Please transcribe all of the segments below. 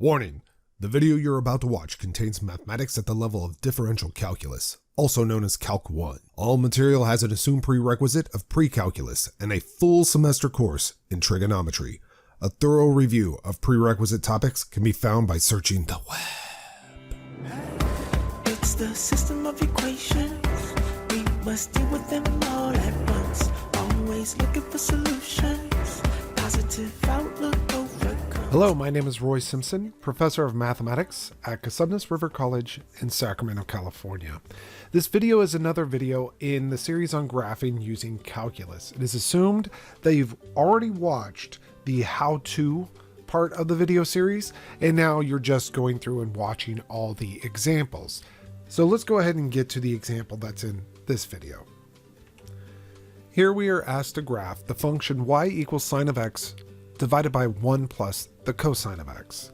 Warning! The video you're about to watch contains mathematics at the level of differential calculus, also known as Calc 1. All material has an assumed prerequisite of pre-calculus and a full semester course in trigonometry. A thorough review of prerequisite topics can be found by searching the web. It's the system of equations. We must deal with them all at once. Always looking for solutions. Positive outlook overcomes. Hello, my name is Roy Simpson, Professor of Mathematics at Cosumnes River College in Sacramento, California. This video is another video in the series on graphing using calculus. It is assumed that you've already watched the how-to part of the video series, and now you're just going through and watching all the examples. So let's go ahead and get to the example that's in this video. Here we are asked to graph the function y equals sine of x divided by 1 plus the cosine of x.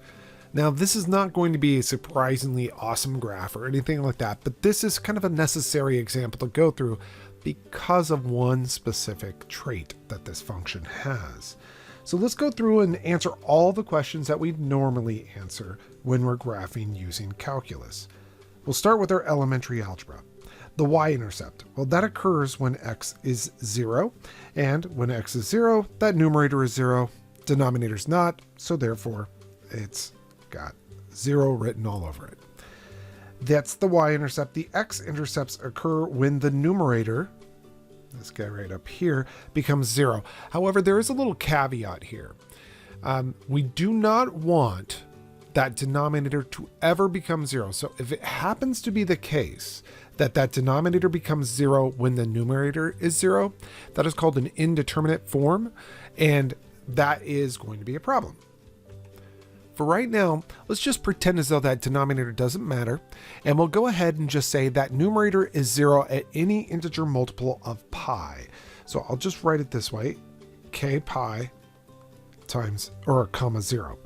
Now, this is not going to be a surprisingly awesome graph or anything like that, but this is kind of a necessary example to go through because of one specific trait that this function has. So let's go through and answer all the questions that we normally answer when we're graphing using calculus. We'll start with our elementary algebra. The y-intercept, well, that occurs when x is 0, and when x is 0, that numerator is 0, denominator's not, so therefore it's got 0 written all over it. That's the y-intercept. The x-intercepts occur when the numerator, this guy right up here, becomes 0. However, there is a little caveat here. We do not want that denominator to ever become 0. So if it happens to be the case that that denominator becomes 0 when the numerator is 0, that is called an indeterminate form, and that is going to be a problem. For right now, let's just pretend as though that denominator doesn't matter, and we'll go ahead and just say that numerator is 0 at any integer multiple of pi. So I'll just write it this way, k pi times, or comma 0.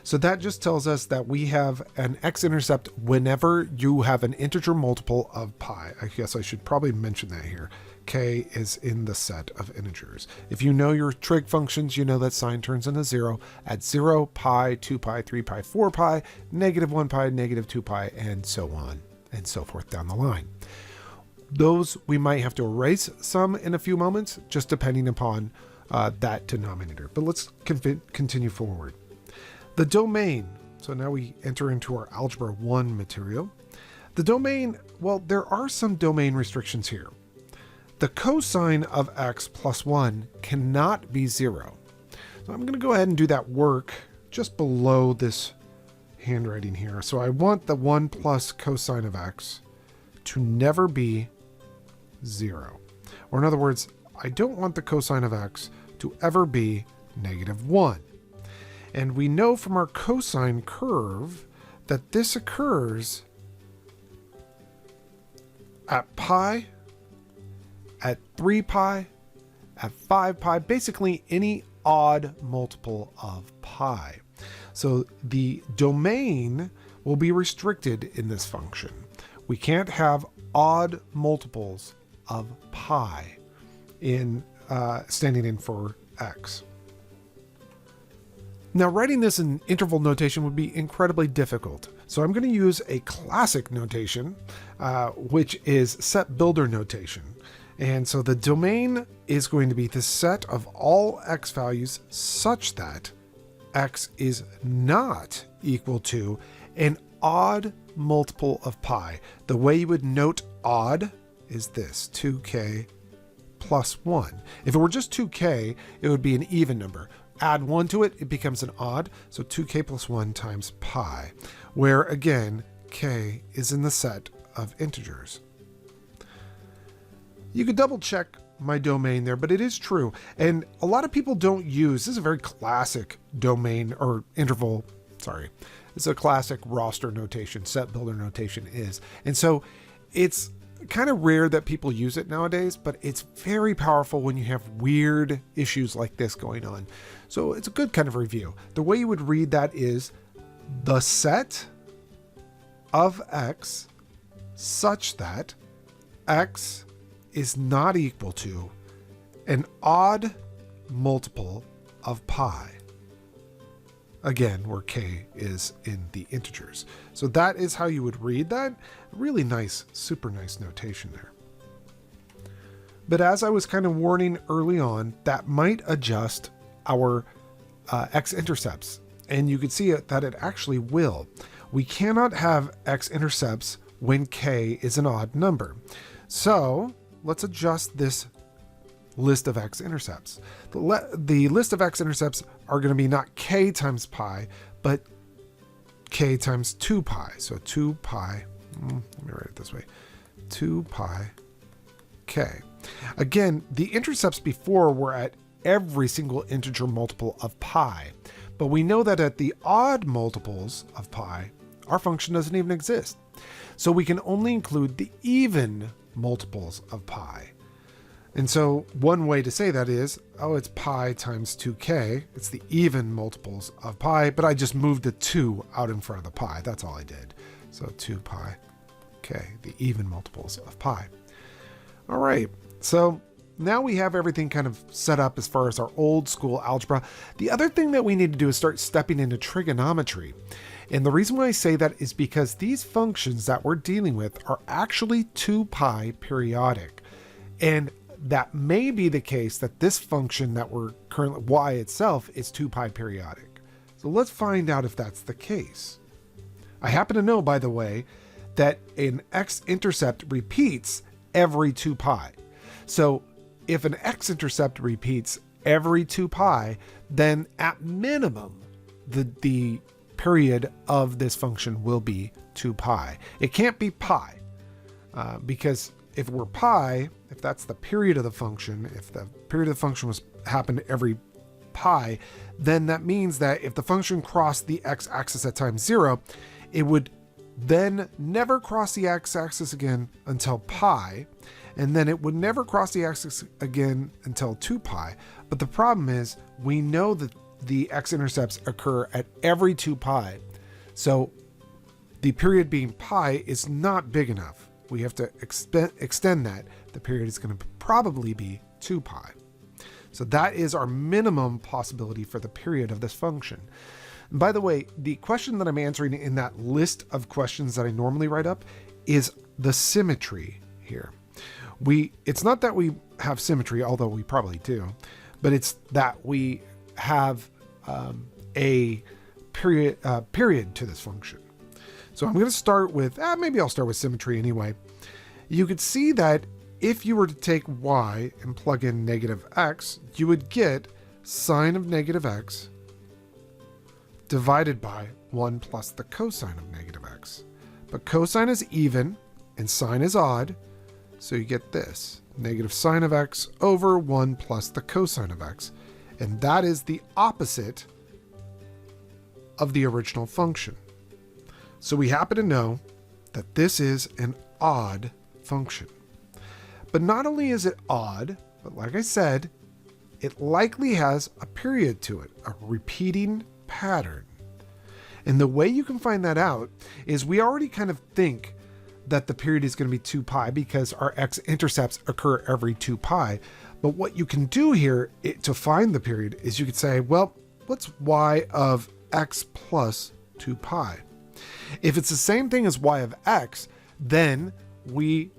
So that just tells us that we have an x-intercept whenever you have an integer multiple of pi. I guess I should probably mention that here. K is in the set of integers. If you know your trig functions, you know that sine turns into 0 at 0, pi, 2 pi, 3 pi, 4 pi, negative 1 pi, negative 2 pi, and so on and so forth down the line. Those we might have to erase some in a few moments, just depending upon that denominator. But let's continue forward. The domain. So now we enter into our Algebra 1 material. The domain, well, there are some domain restrictions here. The cosine of x plus 1 cannot be 0. So I'm going to go ahead and do that work just below this handwriting here. So I want the 1 plus cosine of x to never be 0. Or in other words, I don't want the cosine of x to ever be negative 1. And we know from our cosine curve that this occurs at pi, at 3 pi, at 5 pi, basically any odd multiple of pi. So the domain will be restricted in this function. We can't have odd multiples of pi in standing in for x. Now, writing this in interval notation would be incredibly difficult. So I'm going to use a classic notation, which is set builder notation. And so the domain is going to be the set of all x values such that x is not equal to an odd multiple of pi. The way you would note odd is this, 2k plus 1. If it were just 2k, it would be an even number. Add 1 to it, it becomes an odd, so 2k plus 1 times pi, where again, k is in the set of integers. You could double check my domain there, but it is true. And a lot of people don't use, this is a very classic domain or interval, sorry. It's a classic roster notation, set builder notation is. And so it's kind of rare that people use it nowadays, but it's very powerful when you have weird issues like this going on. So it's a good kind of review. The way you would read that is the set of x such that x is not equal to an odd multiple of pi. again, where k is in the integers. So that is how you would read that. Really nice, super nice notation there. But as I was kind of warning early on, that might adjust our x-intercepts. And you can see that it actually will. We cannot have x-intercepts when k is an odd number. So let's adjust this list of x-intercepts. The list of x-intercepts are going to be not k times pi, but k times 2 pi. So 2 pi, let me write it this way, 2 pi k. Again, the intercepts before were at every single integer multiple of pi, but we know that at the odd multiples of pi, our function doesn't even exist. So we can only include the even multiples of pi. And so one way to say that is, oh, it's pi times 2k. It's the even multiples of pi, but I just moved the 2 out in front of the pi. That's all I did. So 2 pi k, the even multiples of pi. All right, so now we have everything kind of set up as far as our old school algebra. The other thing that we need to do is start stepping into trigonometry. And the reason why I say that is because these functions that we're dealing with are actually 2 pi periodic. And that may be the case that this function that we're currently, y itself, is 2 pi periodic. So let's find out if that's the case. I happen to know, by the way, that an x-intercept repeats every 2 pi. So if an x-intercept repeats every 2 pi, then at minimum, the period of this function will be 2 pi. It can't be pi, because if we're pi, if that's the period of the function, if the period of the function happened every pi, then that means that if the function crossed the x-axis at time 0, it would then never cross the x-axis again until pi, and then it would never cross the axis again until 2 pi. But the problem is, we know that the x-intercepts occur at every 2 pi. So the period being pi is not big enough. We have to extend that. The period is going to probably be 2 pi. So that is our minimum possibility for the period of this function. And by the way, the question that I'm answering in that list of questions that I normally write up is the symmetry here. It's not that we have symmetry, although we probably do, but it's that we have a period to this function. So I'm going to start with, maybe I'll start with symmetry anyway. You could see that if you were to take y and plug in negative x, you would get sine of negative x divided by 1 plus the cosine of negative x. But cosine is even and sine is odd, so you get this, negative sine of x over 1 plus the cosine of x. And that is the opposite of the original function. So we happen to know that this is an odd function. But not only is it odd, but like I said, it likely has a period to it, a repeating pattern. And the way you can find that out is we already kind of think that the period is going to be 2 pi because our x-intercepts occur every 2 pi. But what you can do here to find the period is you could say, well, what's y of x plus 2 pi? If it's the same thing as y of x, then we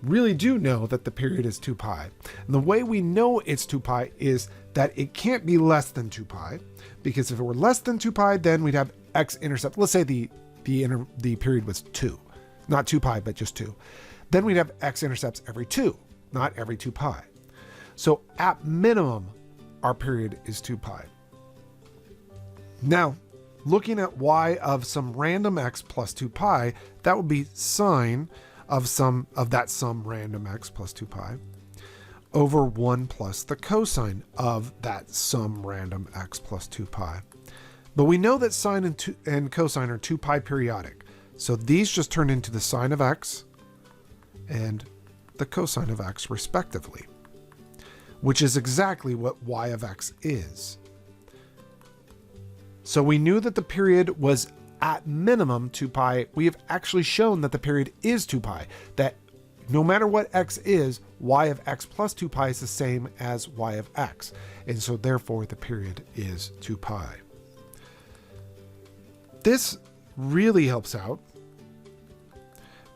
really do know that the period is 2 pi. And the way we know it's 2 pi is that it can't be less than 2 pi, because if it were less than 2 pi, then we'd have x-intercept. Let's say the period was 2, not 2 pi, but just 2. Then we'd have x-intercepts every 2, not every 2 pi. So at minimum, our period is 2 pi. Now, looking at y of some random x plus 2 pi, that would be sine of that some random x plus 2 pi over 1 plus the cosine of that some random x plus 2 pi. But we know that sine and cosine are 2 pi periodic. So these just turn into the sine of x and the cosine of x respectively, which is exactly what y of x is. So we knew that the period was at minimum 2 pi. We have actually shown that the period is 2 pi, that no matter what x is, y of x plus 2 pi is the same as y of x. And so therefore the period is 2 pi. This really helps out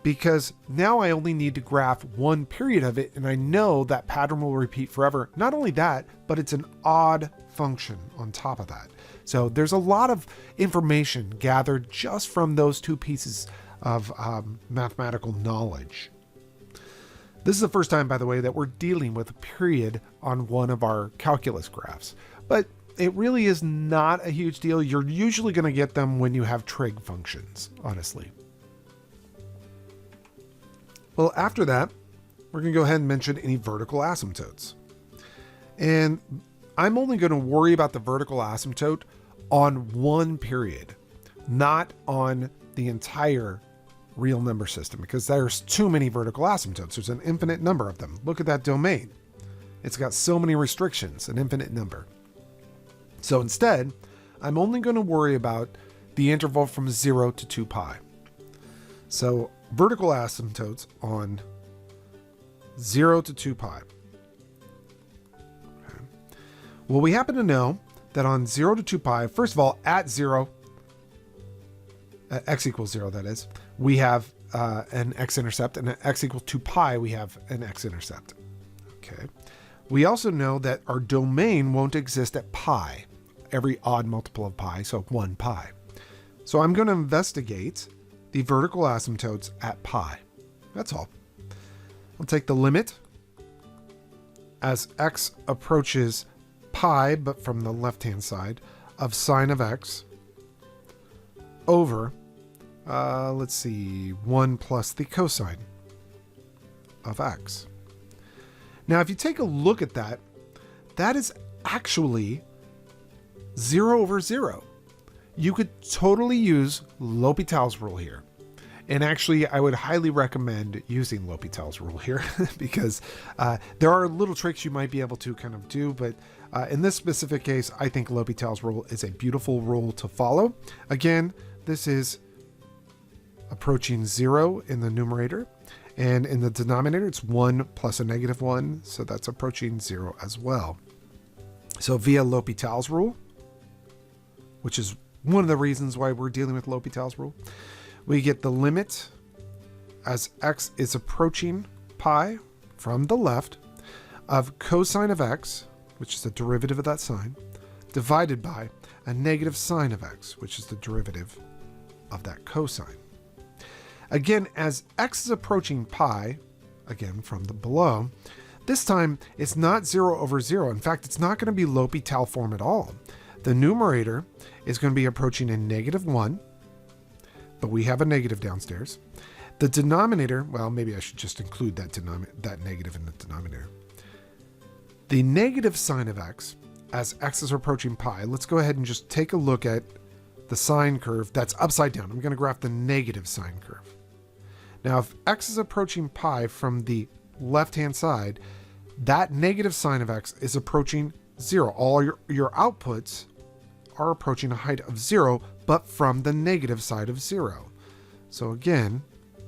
because now I only need to graph one period of it, and I know that pattern will repeat forever. Not only that, but it's an odd function on top of that. So there's a lot of information gathered just from those two pieces of mathematical knowledge. This is the first time, by the way, that we're dealing with a period on one of our calculus graphs, but it really is not a huge deal. You're usually going to get them when you have trig functions, honestly. Well, after that, we're going to go ahead and mention any vertical asymptotes. And I'm only going to worry about the vertical asymptote on one period, not on the entire real number system, because there's too many vertical asymptotes. There's an infinite number of them. Look at that domain. It's got so many restrictions, an infinite number. So instead, I'm only going to worry about the interval from 0 to 2 pi. So vertical asymptotes on 0 to 2 pi. Okay. Well, we happen to know that on 0 to 2 pi, first of all, at 0, at x equals 0, that is, we have an x-intercept, and at x equals 2 pi, we have an x-intercept. Okay. We also know that our domain won't exist at pi, every odd multiple of pi, so 1 pi. So I'm going to investigate the vertical asymptotes at pi. That's all. I'll take the limit as x approaches pi, but from the left-hand side, of sine of x over, let's see, 1 plus the cosine of x. Now, if you take a look at that, that is actually 0 over 0. You could totally use L'Hopital's rule here. And actually, I would highly recommend using L'Hopital's rule here because there are little tricks you might be able to kind of do, but in this specific case, I think L'Hopital's rule is a beautiful rule to follow. Again, this is approaching 0 in the numerator, and in the denominator, it's 1 plus a negative 1, so that's approaching 0 as well. So via L'Hopital's rule, which is one of the reasons why we're dealing with L'Hopital's rule, we get the limit as x is approaching pi from the left of cosine of x, which is the derivative of that sine, divided by a negative sine of x, which is the derivative of that cosine. Again, as x is approaching pi, again from the below, this time it's not 0 over 0. In fact, it's not going to be L'Hopital form at all. The numerator is going to be approaching a negative 1, but we have a negative downstairs. The denominator, well, maybe I should just include that negative in the denominator. The negative sine of x, as x is approaching pi, let's go ahead and just take a look at the sine curve that's upside down. I'm going to graph the negative sine curve. Now, if x is approaching pi from the left-hand side, that negative sine of x is approaching 0. All your outputs are approaching a height of 0, but from the negative side of 0. So again,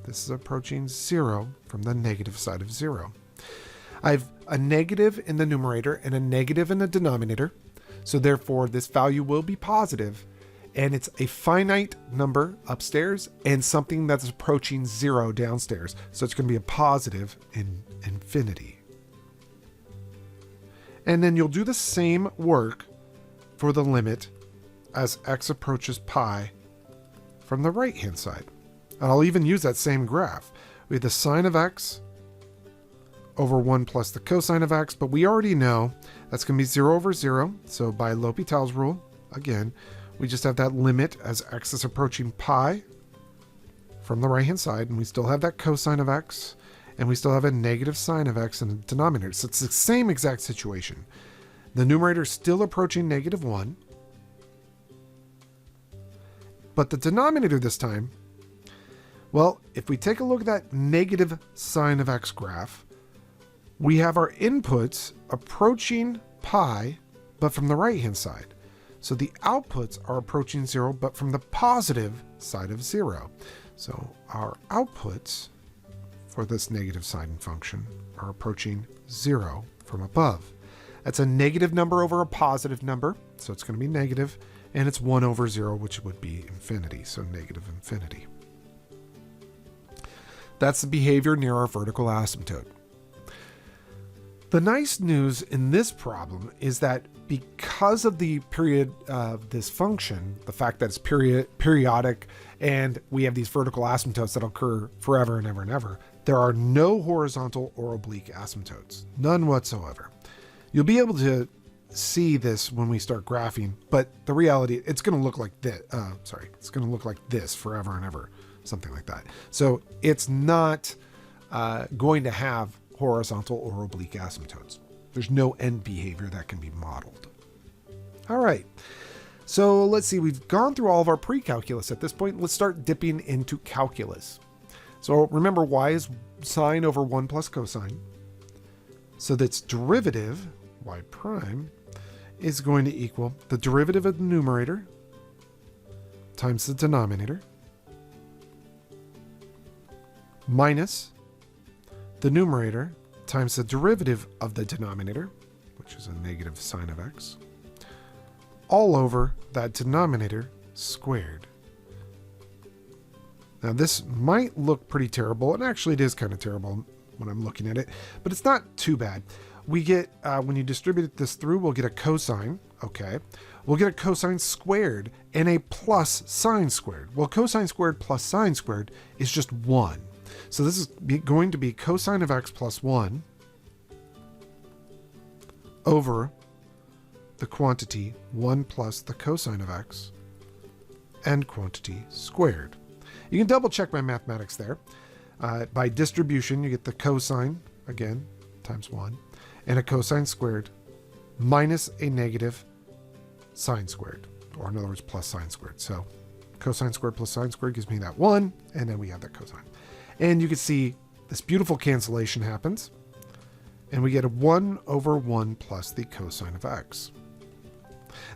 this is approaching 0 from the negative side of 0. I have a negative in the numerator and a negative in the denominator, so therefore this value will be positive, and it's a finite number upstairs and something that's approaching 0 downstairs. So it's going to be a positive in infinity. And then you'll do the same work for the limit as x approaches pi from the right-hand side. And I'll even use that same graph. We have the sine of x over 1 plus the cosine of x, but we already know that's going to be 0 over 0. So by L'Hopital's rule, again, we just have that limit as x is approaching pi from the right-hand side, and we still have that cosine of x, and we still have a negative sine of x in the denominator. So it's the same exact situation. The numerator is still approaching negative 1, but the denominator this time, well, if we take a look at that negative sine of x graph, we have our inputs approaching pi, but from the right-hand side. So the outputs are approaching 0, but from the positive side of 0. So our outputs for this negative sine function are approaching 0 from above. That's a negative number over a positive number, so it's going to be negative. and it's 1 over 0, which would be infinity, so negative infinity. That's the behavior near our vertical asymptote. The nice news in this problem is that because of the period of this function, the fact that it's periodic and we have these vertical asymptotes that occur forever and ever and ever, there are no horizontal or oblique asymptotes, none whatsoever. You'll be able to see this when we start graphing, but the reality, it's going to look like this. It's going to look like this forever and ever, something like that. So it's not going to have horizontal or oblique asymptotes. There's no end behavior that can be modeled. All right. So let's see, we've gone through all of our pre-calculus at this point. Let's start dipping into calculus. So remember, y is sine over 1 plus cosine. So that's derivative, y prime, is going to equal the derivative of the numerator times the denominator minus the numerator times the derivative of the denominator, which is a negative sine of x, all over that denominator squared. Now this might look pretty terrible, and actually it is kind of terrible when I'm looking at it, but it's not too bad. We get, when you distribute this through, we'll get a cosine, okay? We'll get a cosine squared and a plus sine squared. Well, cosine squared plus sine squared is just 1. So this is going to be cosine of x plus 1 over the quantity 1 plus the cosine of x and quantity squared. You can double check my mathematics there. By distribution, you get the cosine, again, times 1, and a cosine squared minus a negative sine squared, or in other words, plus sine squared. So cosine squared plus sine squared gives me that 1, and then we have that cosine. And you can see this beautiful cancellation happens, and we get a 1 over 1 plus the cosine of x.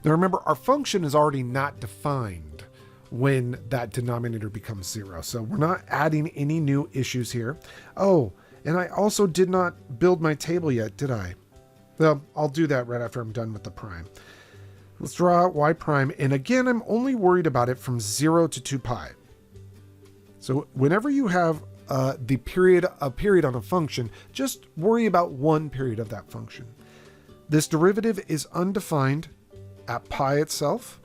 Now remember, our function is already not defined when that denominator becomes 0. So we're not adding any new issues here. Oh, and I also did not build my table yet, did I? Well, I'll do that right after I'm done with the prime. Let's draw out y prime, and again, I'm only worried about it from 0 to 2 pi. So whenever you have a period on a function, just worry about one period of that function. This derivative is undefined at pi itself.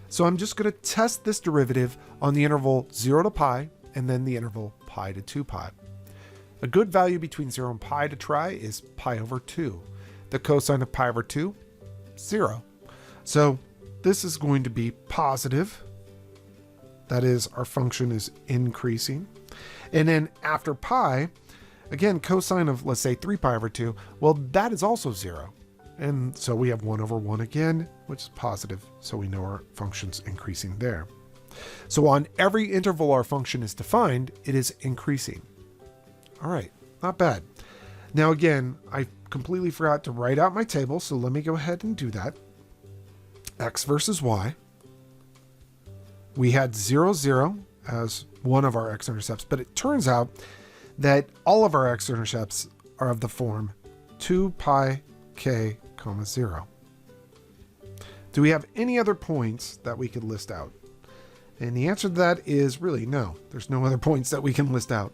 So I'm just going to test this derivative on the interval 0 to pi and then the interval pi to 2 pi. A good value between 0 and pi to try is pi over 2. The cosine of pi over 2, 0. So this is going to be positive. That is, our function is increasing. And then after pi, again, cosine of, let's say, 3 pi over 2, well, that is also 0. And so we have 1 over 1 again, which is positive. So we know our function's increasing there. So on every interval our function is defined, it is increasing. All right, not bad. Now again, I completely forgot to write out my table, so let me go ahead and do that. X versus y. We had 0, 0 as one of our x-intercepts, but it turns out that all of our x-intercepts are of the form 2 pi k, 0. Do we have any other points that we could list out? And the answer to that is really no. There's no other points that we can list out.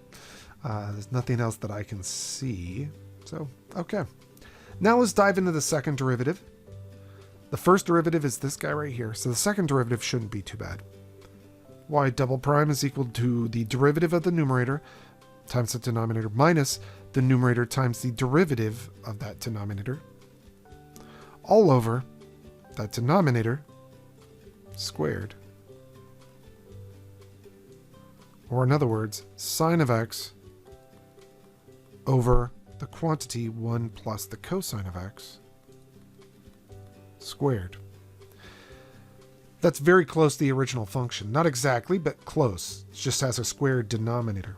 There's nothing else that I can see. So, okay. Now let's dive into the second derivative. The first derivative is this guy right here. So the second derivative shouldn't be too bad. Y double prime is equal to the derivative of the numerator times the denominator minus the numerator times the derivative of that denominator all over that denominator squared. Or in other words, sine of x over the quantity 1 plus the cosine of x squared. That's very close to the original function. Not exactly, but close. It just has a squared denominator.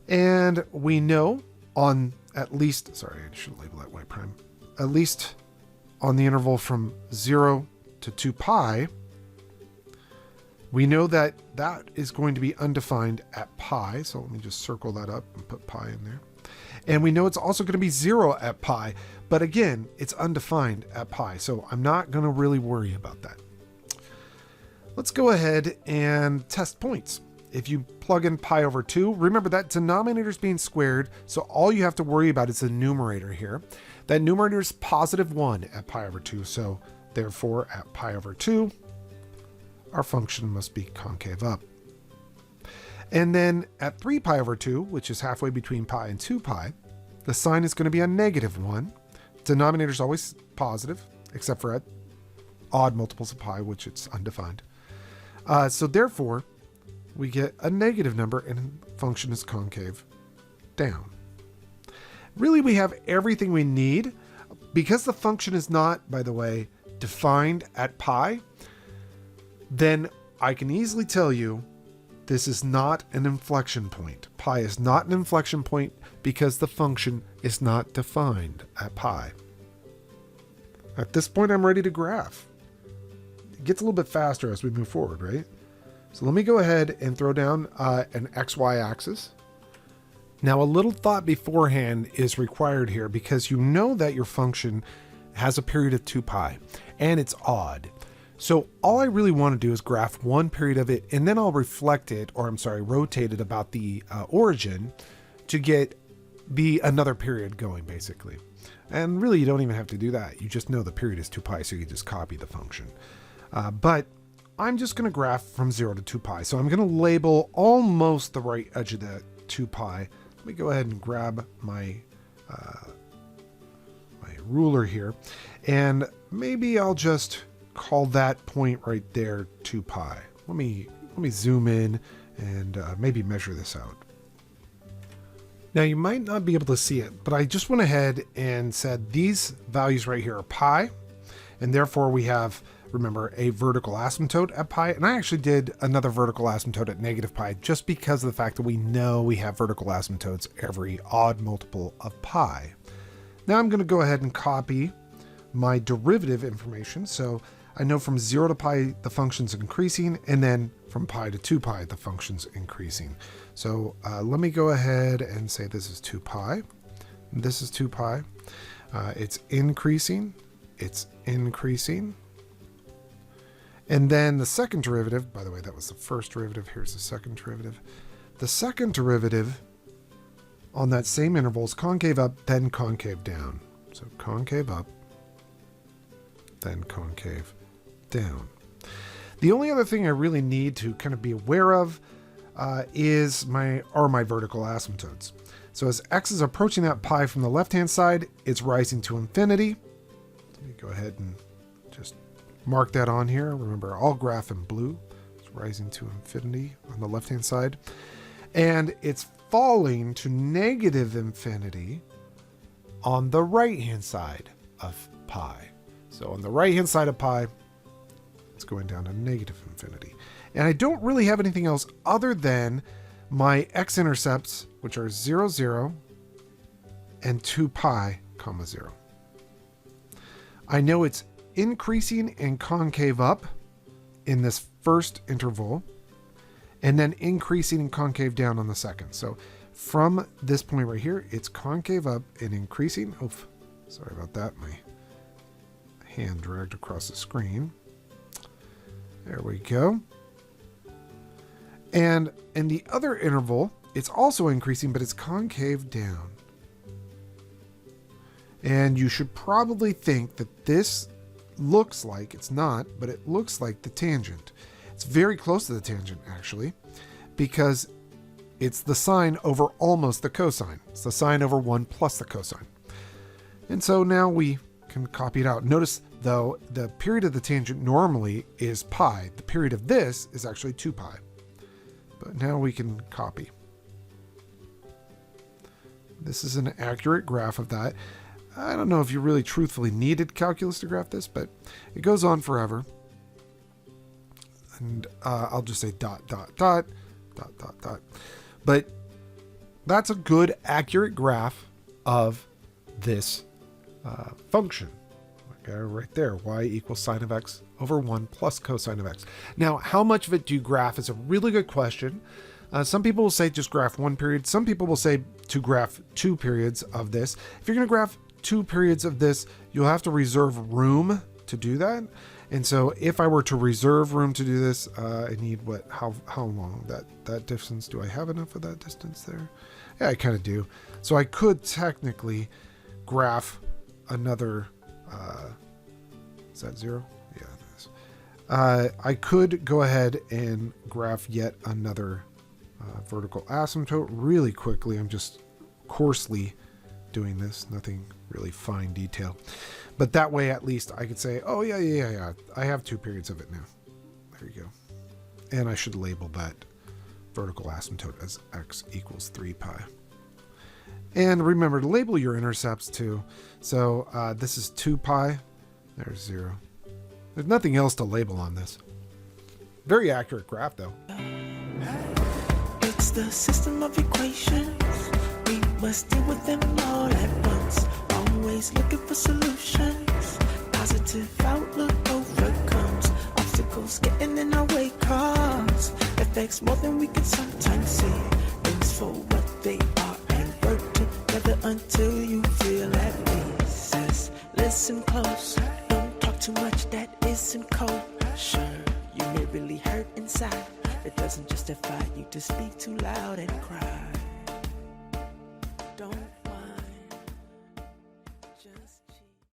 And we know on at least, sorry, I should label that y prime, at least on the interval from 0 to 2 pi, we know that that is going to be undefined at pi. So let me just circle that up and put pi in there. And we know it's also going to be 0 at pi. But again, it's undefined at pi. So I'm not going to really worry about that. Let's go ahead and test points. If you plug in pi over 2, remember that denominator is being squared, so all you have to worry about is the numerator here. That numerator is positive 1 at pi over 2, so therefore at pi over 2, our function must be concave up. And then at 3 pi over 2, which is halfway between pi and 2 pi, the sign is going to be a negative 1. Denominator is always positive, except for at odd multiples of pi, which it's undefined. So therefore, we get a negative number and function is concave down. Really, we have everything we need. Because the function is not, by the way, defined at pi, then I can easily tell you this is not an inflection point. Pi is not an inflection point because the function is not defined at pi. At this point, I'm ready to graph. It gets a little bit faster as we move forward, right? So let me go ahead and throw down an XY axis. Now, a little thought beforehand is required here because you know that your function has a period of 2 pi and it's odd. So all I really want to do is graph one period of it and then I'll reflect it, or I'm sorry, rotate it about the origin to get another period going basically. And really you don't even have to do that. You just know the period is 2 pi, so you just copy the function. But I'm just going to graph from 0 to 2 pi. So I'm going to label almost the right edge of the 2 pi. Let me go ahead and grab my my ruler here. And maybe I'll just call that point right there 2 pi. Let me zoom in and maybe measure this out. Now you might not be able to see it, but I just went ahead and said these values right here are pi, and therefore we have, remember, a vertical asymptote at pi, and I actually did another vertical asymptote at negative pi just because of the fact that we know we have vertical asymptotes every odd multiple of pi. Now I'm going to go ahead and copy my derivative information. So I know from 0 to pi the function's increasing, and then from pi to 2 pi the function's increasing. So let me go ahead and say this is 2 pi. This is 2 pi. It's increasing. It's increasing. And then the second derivative, by the way, that was the first derivative. Here's the second derivative. The second derivative on that same interval is concave up, then concave down. So concave up, then concave down. The only other thing I really need to kind of be aware of is my vertical asymptotes. So as x is approaching that pi from the left-hand side, it's rising to infinity. Let me go ahead and just mark that on here. Remember, I'll graph in blue. It's rising to infinity on the left-hand side. And it's falling to negative infinity on the right-hand side of pi. So on the right-hand side of pi, it's going down to negative infinity. And I don't really have anything else other than my x-intercepts, which are 0, 0, and 2 pi, comma 0. I know it's increasing and concave up in this first interval, and then increasing and concave down on the second. So from this point right here, it's concave up and increasing. Oh, sorry about that. My hand dragged across the screen. There we go. And in the other interval, it's also increasing, but it's concave down. And you should probably think that this looks like, it's not, but it looks like the tangent. It's very close to the tangent, actually, because it's the sine over almost the cosine. It's the sine over 1 plus the cosine. And so now we can copy it out. Notice, though, the period of the tangent normally is pi. The period of this is actually 2 pi. But now we can copy. This is an accurate graph of that. I don't know if you really truthfully needed calculus to graph this, but it goes on forever. And I'll just say dot, dot, dot, dot, dot, dot. But that's a good, accurate graph of this function. Okay, right there, y equals sine of x over 1 plus cosine of x. Now, how much of it do you graph is a really good question. Some people will say just graph one period. Some people will say to graph 2 periods of this. If you're going to graph 2 periods of this, you'll have to reserve room to do that. And so if I were to reserve room to do this, I need how long? That distance, do I have enough of that distance there? Yeah, I kind of do. So I could technically graph another, is that 0? Yeah, it is. I could go ahead and graph yet another vertical asymptote really quickly. I'm just coarsely doing this, nothing really fine detail. But that way, at least I could say, oh yeah, I have 2 periods of it now. There you go. And I should label that vertical asymptote as x equals 3 pi. And remember to label your intercepts too. So this is 2 pi. There's 0. There's nothing else to label on this. Very accurate graph though. It's the system of equations. We must deal with them all at once. Always looking for solutions. Positive outlook overcomes obstacles getting in our way. Cause affects more than we can sometimes see. Things for what they are and work together until you feel at peace. Says, listen close. Don't talk too much that isn't cold. Sure, you may really hurt inside. It doesn't justify you to speak too loud and cry.